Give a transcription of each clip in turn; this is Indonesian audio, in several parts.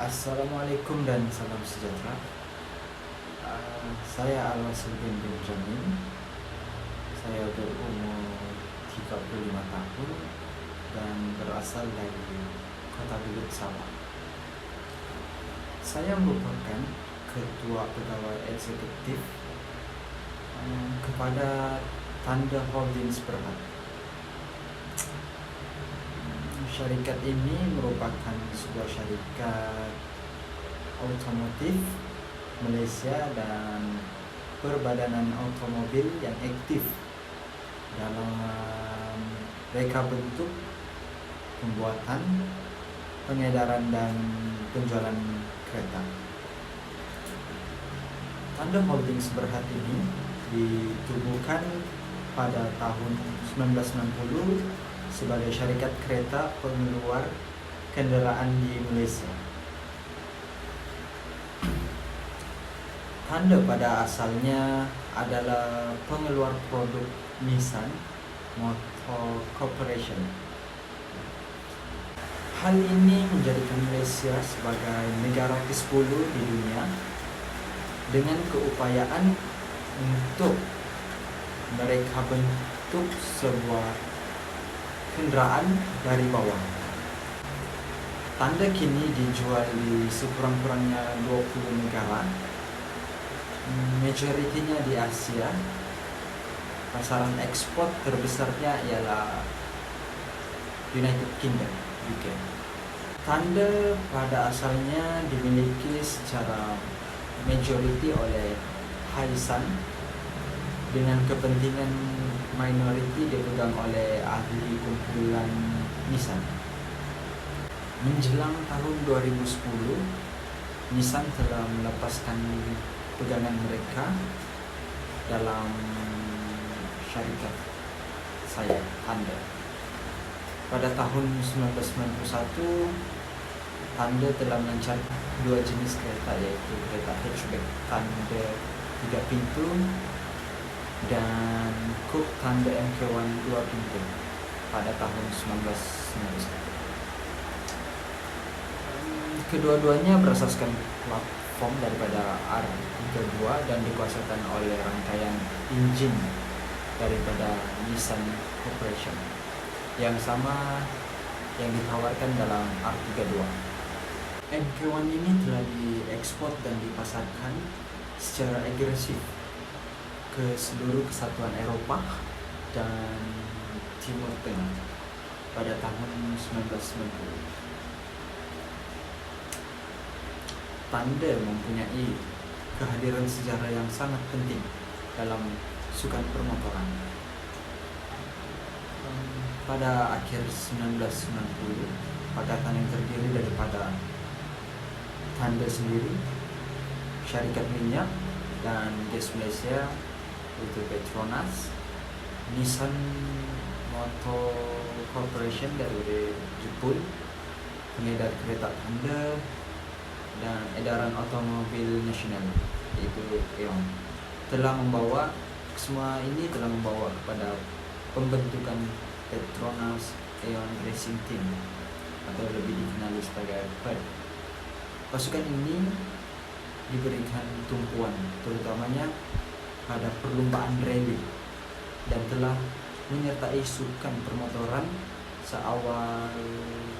Assalamualaikum dan salam sejahtera. Saya Al-Wasil bin Benjamin. Saya berumur 35 tahun dan berasal dari Kota Bilut, Sabah. Saya merupakan Ketua Pegawai Eksekutif kepada Tanda Holdings Berhad. Syarikat ini merupakan sebuah syarikat otomotif Malaysia dan perbadanan otomobil yang aktif dalam reka bentuk, pembuatan, pengedaran dan penjualan kereta. Tanda Holdings Berhad ini ditubuhkan pada tahun 1990 sebagai syarikat kereta pengeluar kendaraan di Malaysia. Tanda pada asalnya adalah pengeluar produk Nissan Motor Corporation. Hal ini menjadikan Malaysia sebagai negara ke-10 di dunia dengan keupayaan untuk mereka bentuk sebuah kendaraan dari bawah. Tanda kini dijual di sekurang-kurangnya 20 negara, majoritinya di Asia. Pasaran ekspor terbesarnya ialah United Kingdom, UK. Tanda pada asalnya dimiliki secara majoriti oleh Hisun, dengan kepentingan minoriti dipegang oleh ahli kumpulan Nissan. Menjelang tahun 2010, Nissan telah melepaskan pegangan mereka dalam syarikat saya, Tanda. Pada tahun 1991, Tanda telah melancarkan dua jenis kereta, yaitu kereta hatchback Tanda 3 pintu dan Coupe Tanda MK1 2 pintu pada tahun 1991. Kedua-duanya berasaskan platform daripada R32 dan dikuasakan oleh rangkaian enjin daripada Nissan Corporation yang sama yang ditawarkan dalam R32. MK1 ini telah diekspor dan dipasarkan secara agresif ke seluruh kesatuan Eropah dan Timur Tengah pada tahun 1990. Tanda mempunyai kehadiran sejarah yang sangat penting dalam sukan permotoran. Pada akhir 1990, pakatan yang terdiri daripada Tanda sendiri, syarikat minyak dan gas Malaysia yaitu Petronas, Nissan Motor Corporation dari Jepun, pengedar kereta Tanda, dan edaran otomobil nasional yaitu Aeon, semua ini telah membawa kepada pembentukan Petronas Aeon Racing Team atau lebih dikenali sebagai PED. Pasukan ini diberikan tumpuan terutamanya pada perlombaan rally dan telah menyertai sukan permotoran seawal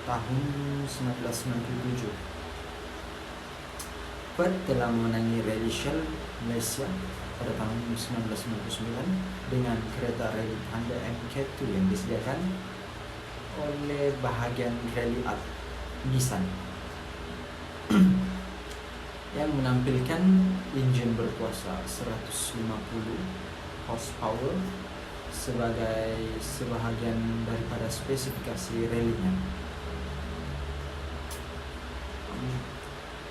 tahun 1997. PED telah memenangi Rally Shell Malaysia pada tahun 1999 dengan kereta rally Tanda MK2 yang disediakan oleh bahagian Rally Art Nissan yang menampilkan enjin berkuasa 150 horsepower sebagai sebahagian daripada spesifikasi rally-nya.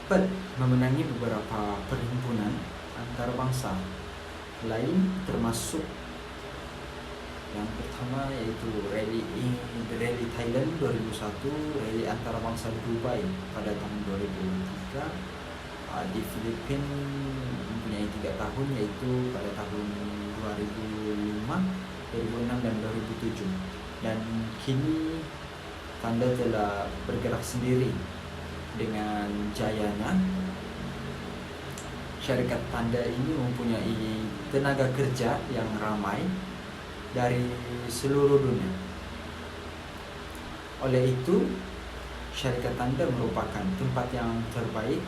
PED memenangi beberapa perhimpunan antarabangsa lain, termasuk yang pertama yaitu Rally Thailand 2001, Rally Antarabangsa Dubai pada tahun 2003. Di Filipina mempunyai 3 tahun, yaitu pada tahun 2005, 2006 dan 2007. Dan kini Tanda telah bergerak sendiri dengan jayanya, syarikat tanda ini mempunyai tenaga kerja yang ramai dari seluruh dunia. Oleh itu, syarikat tanda merupakan tempat yang terbaik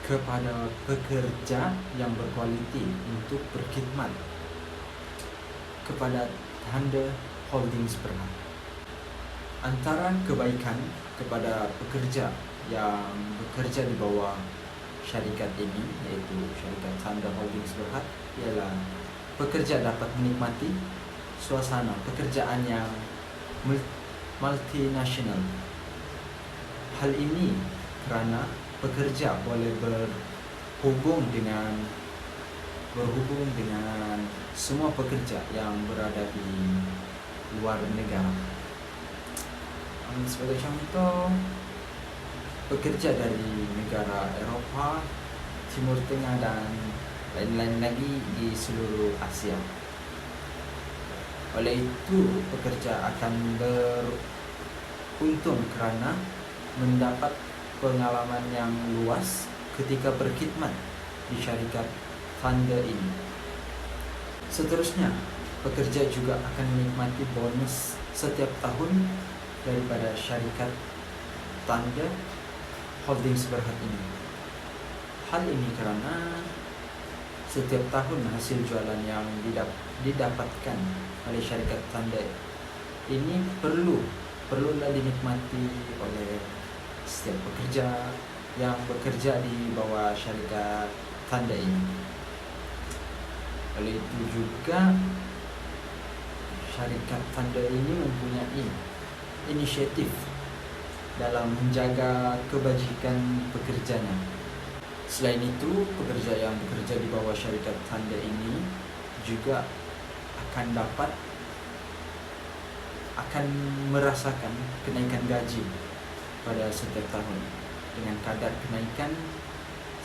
kepada pekerja yang berkualiti untuk berkhidmat kepada Tanda Holdings Berhad. Antara kebaikan kepada pekerja yang bekerja di bawah syarikat ini, yaitu syarikat Tanda Holdings Berhad, ialah pekerja dapat menikmati suasana pekerjaan yang multinasional. Hal ini kerana pekerja boleh berhubung dengan semua pekerja yang berada di luar negara. Sebagai contoh, pekerja dari negara Eropah, Timur Tengah dan lain-lain lagi di seluruh Asia. Oleh itu, pekerja akan beruntung kerana mendapat pengalaman yang luas ketika berkhidmat di syarikat tanda ini. Seterusnya, pekerja juga akan menikmati bonus setiap tahun daripada syarikat Tanda Holdings Berhad ini. Hal ini kerana setiap tahun hasil jualan yang didapatkan oleh syarikat tanda ini perlulah dinikmati oleh setiap pekerja yang bekerja di bawah syarikat tanda ini. Oleh itu juga syarikat tanda ini mempunyai inisiatif dalam menjaga kebajikan pekerjanya. Selain itu, pekerja yang bekerja di bawah syarikat tanda ini juga akan merasakan kenaikan gaji pada setiap tahun dengan kadar kenaikan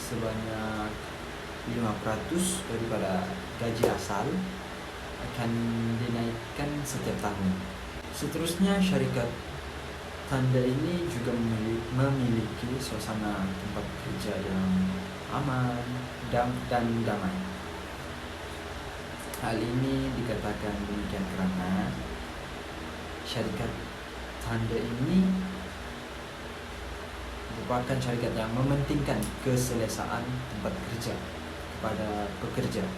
sebanyak 5% daripada gaji asal akan dinaikkan setiap tahun. Seterusnya, syarikat tanda ini juga memiliki suasana tempat kerja yang aman dan damai. Hal ini dikatakan demikian kerana syarikat tanda ini merupakan syarikat yang mementingkan keselesaan tempat kerja kepada pekerja.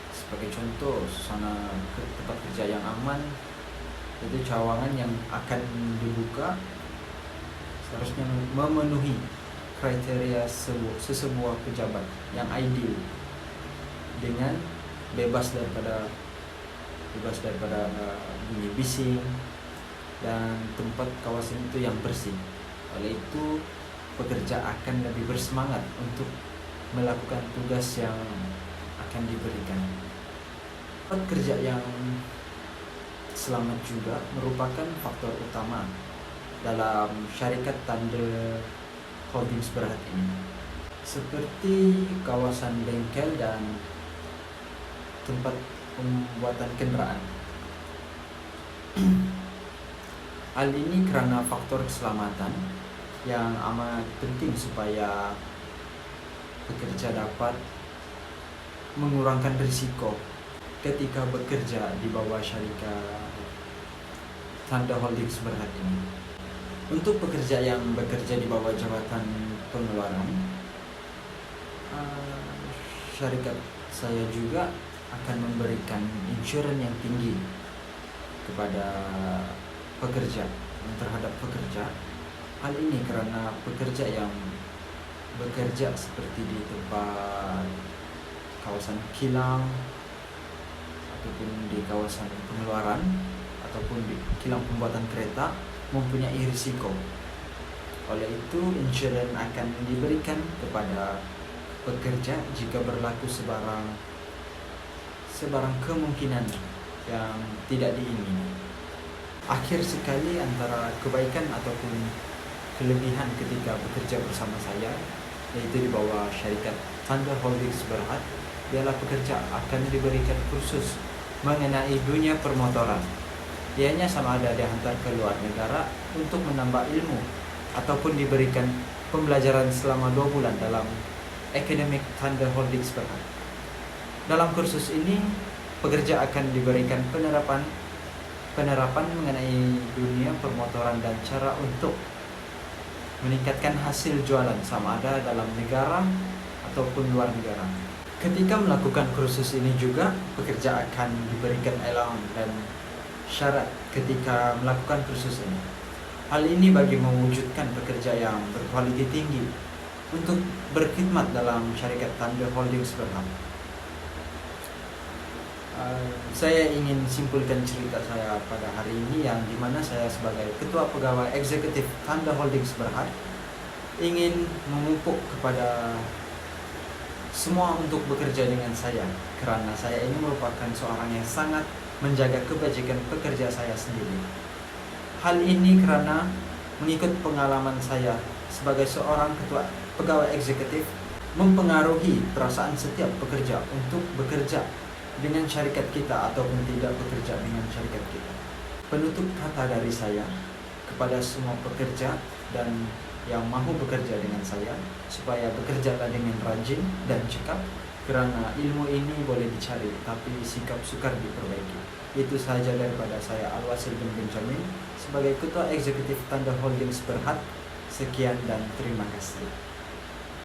Sebagai contoh, suasana tempat kerja yang aman, itu cawangan yang akan dibuka seharusnya memenuhi kriteria sesebuah pejabat yang ideal, dengan bebas daripada bunyi bising dan tempat kawasan itu yang bersih. Oleh itu, pekerja akan lebih bersemangat untuk melakukan tugas yang akan diberikan. Pekerja yang selamat juga merupakan faktor utama dalam syarikat tanda Holdings Berhad ini, seperti kawasan bengkel dan tempat pembuatan kenderaan. Hal ini kerana faktor keselamatan yang amat penting supaya pekerja dapat mengurangkan risiko ketika bekerja di bawah syarikat Tanda Holdings Berhad ini. Untuk pekerja yang bekerja di bawah jabatan pengeluaran, syarikat saya juga akan memberikan insurans yang tinggi kepada pekerja, terhadap pekerja. Hal ini kerana pekerja yang bekerja seperti di tempat kawasan kilang ataupun di kawasan pengeluaran ataupun di kilang pembuatan kereta mempunyai risiko. Oleh itu, insurans akan diberikan kepada pekerja jika berlaku sebarang kemungkinan yang tidak diingini. Akhir sekali, antara kebaikan ataupun kelebihan ketika bekerja bersama saya, yaitu di bawah syarikat Tanda Holdings Berhad, ialah pekerja akan diberikan kursus mengenai dunia permotoran. Ianya sama ada dihantar ke luar negara untuk menambah ilmu ataupun diberikan pembelajaran selama 2 bulan dalam Academic Thunder Holdings Berhad. Dalam kursus ini, pekerja akan diberikan penerapan mengenai dunia permotoran dan cara untuk meningkatkan hasil jualan sama ada dalam negara ataupun luar negara. Ketika melakukan kursus ini juga, pekerja akan diberikan allowance dan syarat ketika melakukan kursus ini. Hal ini bagi mewujudkan pekerja yang berkualitas tinggi untuk berkhidmat dalam syarikat Thunder Holdings Berhad. Saya ingin simpulkan cerita saya pada hari ini, yang dimana saya sebagai Ketua Pegawai Eksekutif Thunder Holdings Berhad ingin memupuk kepada semua untuk bekerja dengan saya, karena saya ini merupakan seorang yang sangat menjaga kebajikan pekerja saya sendiri. Hal ini karena mengikut pengalaman saya sebagai seorang Ketua Pegawai Eksekutif mempengaruhi perasaan setiap pekerja untuk bekerja dengan syarikat kita ataupun tidak bekerja dengan syarikat kita. Penutup kata dari saya kepada semua pekerja dan yang mahu bekerja dengan saya, supaya bekerjalah dengan rajin dan cekap, karena ilmu ini boleh dicari tapi sikap sukar diperbaiki. Itu sahaja daripada saya, Al-Wasil bin Benjamin, sebagai Ketua Eksekutif Thunder Holdings Berhad. Sekian dan terima kasih.